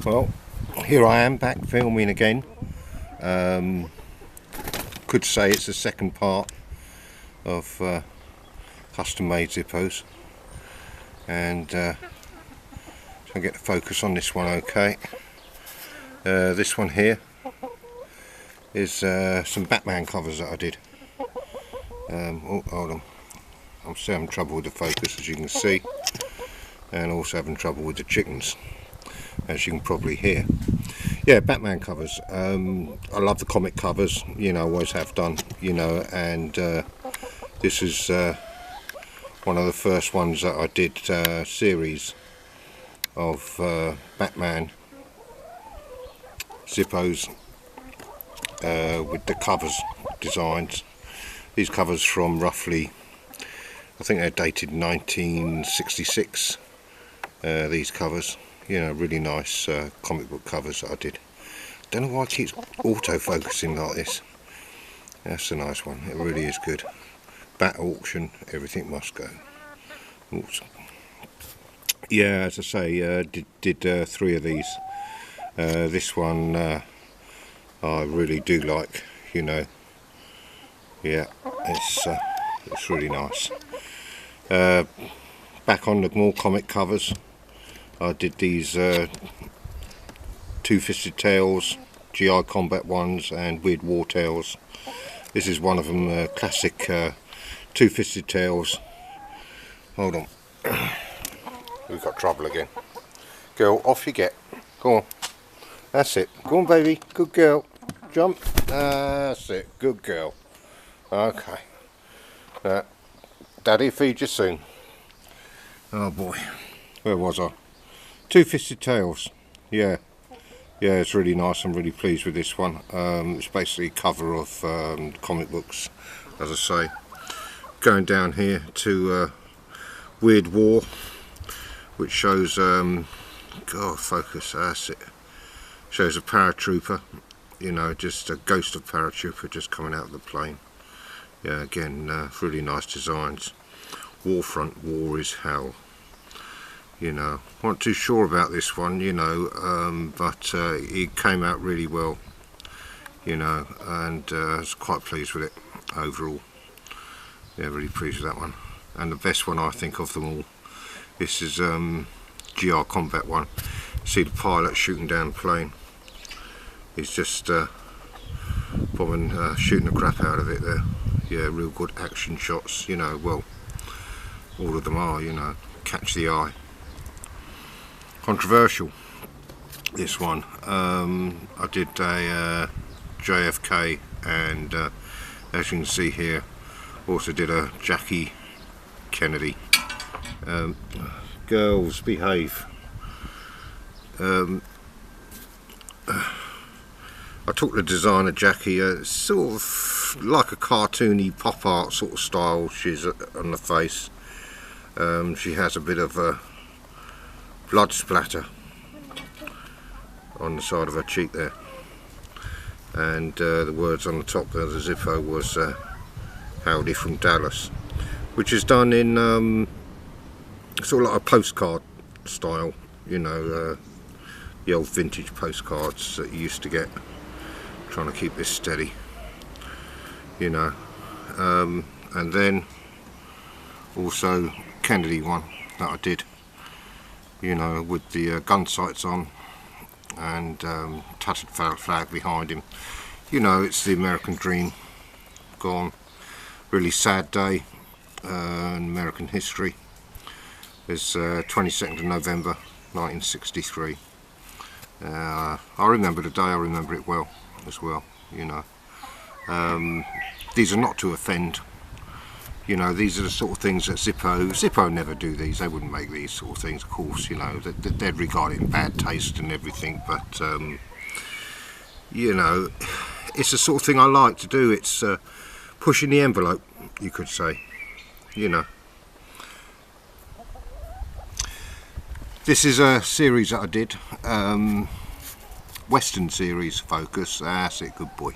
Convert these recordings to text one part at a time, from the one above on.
Well, here I am back filming again. Could say it's the second part of custom made Zippos, and try and get the focus on this one okay. This one here is some Batman covers that I did. Oh, hold on, I'm still having trouble with the focus, as you can see, and also having trouble with the chickens, as you can probably hear. Yeah, Batman covers. I love the comic covers, you know, always have done, you know, and this is one of the first ones that I did, series of Batman Zippos with the covers designs. These covers from roughly, I think they're dated 1966, these covers. You know, really nice comic book covers that I did. Don't know why it keeps auto-focusing like this. That's a nice one, it really is good. Bat auction, everything must go. Oops. Yeah, as I say, did 3 of these. This one I really do like, you know. Yeah, it's really nice. Back on the more comic covers, I did these Two-Fisted Tales, GI Combat ones, and Weird War Tales. This is one of them, classic Two-Fisted Tales. Hold on, we've got trouble again. Girl, off you get. Go on. That's it. Go on, baby. Good girl. Jump. That's it. Good girl. Okay. Daddy, feed you soon. Oh boy. Where was I? Two-Fisted Tales. Yeah, it's really nice. I'm really pleased with this one. It's basically a cover of comic books, as I say. Going down here to Weird War, which shows, God, focus, that's it. Shows a paratrooper, you know, just a ghost of paratrooper just coming out of the plane. Yeah, again, really nice designs. Warfront, war is hell. You know, not too sure about this one, you know, but it came out really well, you know, and I was quite pleased with it overall. Yeah, really pleased with that one. And the best one I think of them all, this is GI Combat one. See the pilot shooting down the plane. He's just bombing, shooting the crap out of it there. Yeah, real good action shots, you know, well, all of them are, you know, catch the eye. Controversial, this one. I did a JFK, and as you can see here, also did a Jackie Kennedy. Girls, behave. I took the design of Jackie, sort of like a cartoony pop art sort of style she's on the face. She has a bit of a blood splatter on the side of her cheek there, and the words on the top there, the Zippo, was howdy from Dallas, which is done in sort of like a postcard style, you know, the old vintage postcards that you used to get. Trying to keep this steady, you know. And then also Kennedy one that I did, you know, with the gun sights on, and tattered flag behind him. You know, it's the American dream gone. Really sad day in American history. It's 22nd of November 1963. I remember the day, I remember it well as well, you know. These are not to offend. You know, these are the sort of things that Zippo never do these. They wouldn't make these sort of things, of course, you know. They'd regard it in bad taste and everything, but, you know, it's the sort of thing I like to do. It's pushing the envelope, you could say, you know. This is a series that I did, Western series focus, that's it, good boy.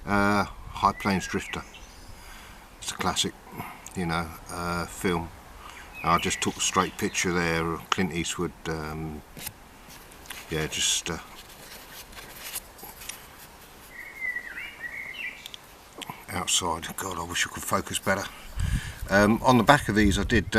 High Plains Drifter. It's a classic, you know, film. I just took a straight picture there of Clint Eastwood yeah, just outside. God, I wish I could focus better. On the back of these I did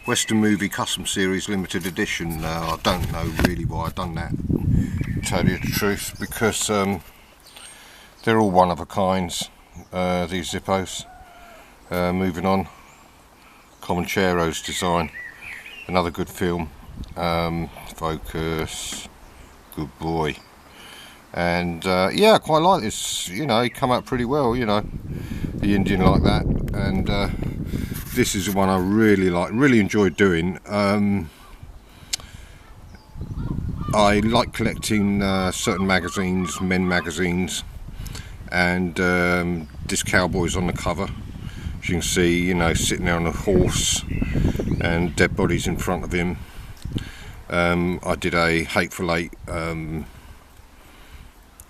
Western Movie Custom Series Limited Edition. I don't know really why I've done that, to tell you the truth, because they're all one of a kinds, these Zippos. Moving on, Comanchero's design, another good film. Focus, good boy. And yeah, I quite like this, you know, he come out pretty well, you know, the Indian like that. And this is the one I really like, really enjoyed doing. I like collecting certain magazines, men magazines, and this cowboy's on the cover. As you can see, you know, sitting there on a horse and dead bodies in front of him. I did a Hateful Eight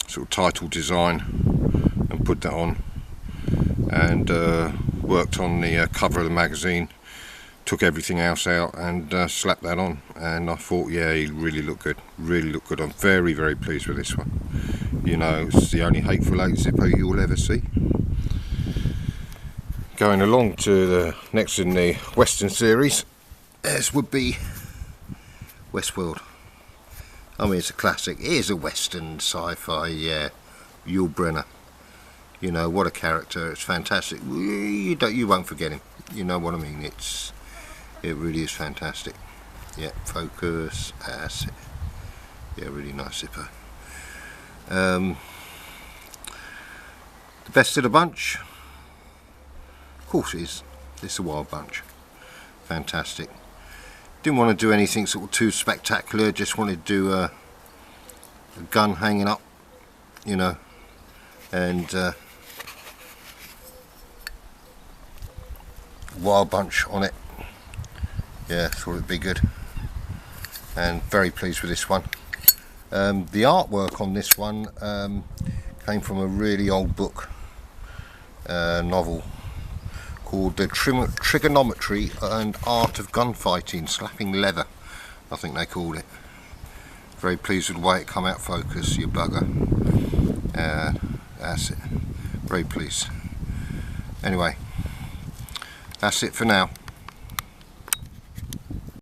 sort of title design and put that on, and worked on the cover of the magazine, took everything else out and slapped that on, and I thought, yeah, he really looked good, really looked good. I'm very, very pleased with this one. You know, it's the only Hateful Eight Zippo you'll ever see. Going along to the next in the Western series, this would be Westworld. I mean, it's a classic. It is a Western sci-fi, yeah. Yul Brynner. You know, what a character. It's fantastic. You won't forget him. You know what I mean? It really is fantastic. Yeah, focus. That's it. Yeah, really nice Zippo. The best of the bunch? Of course it is. It's a Wild Bunch. Fantastic. Didn't want to do anything sort of too spectacular, just wanted to do a gun hanging up, you know, and Wild Bunch on it. Yeah, thought it'd be good, and very pleased with this one. The artwork on this one came from a really old book, novel, called The Trigonometry and Art of Gunfighting, Slapping Leather, I think they called it. Very pleased with the way it come out focus, you bugger. That's it. Very pleased. Anyway, that's it for now.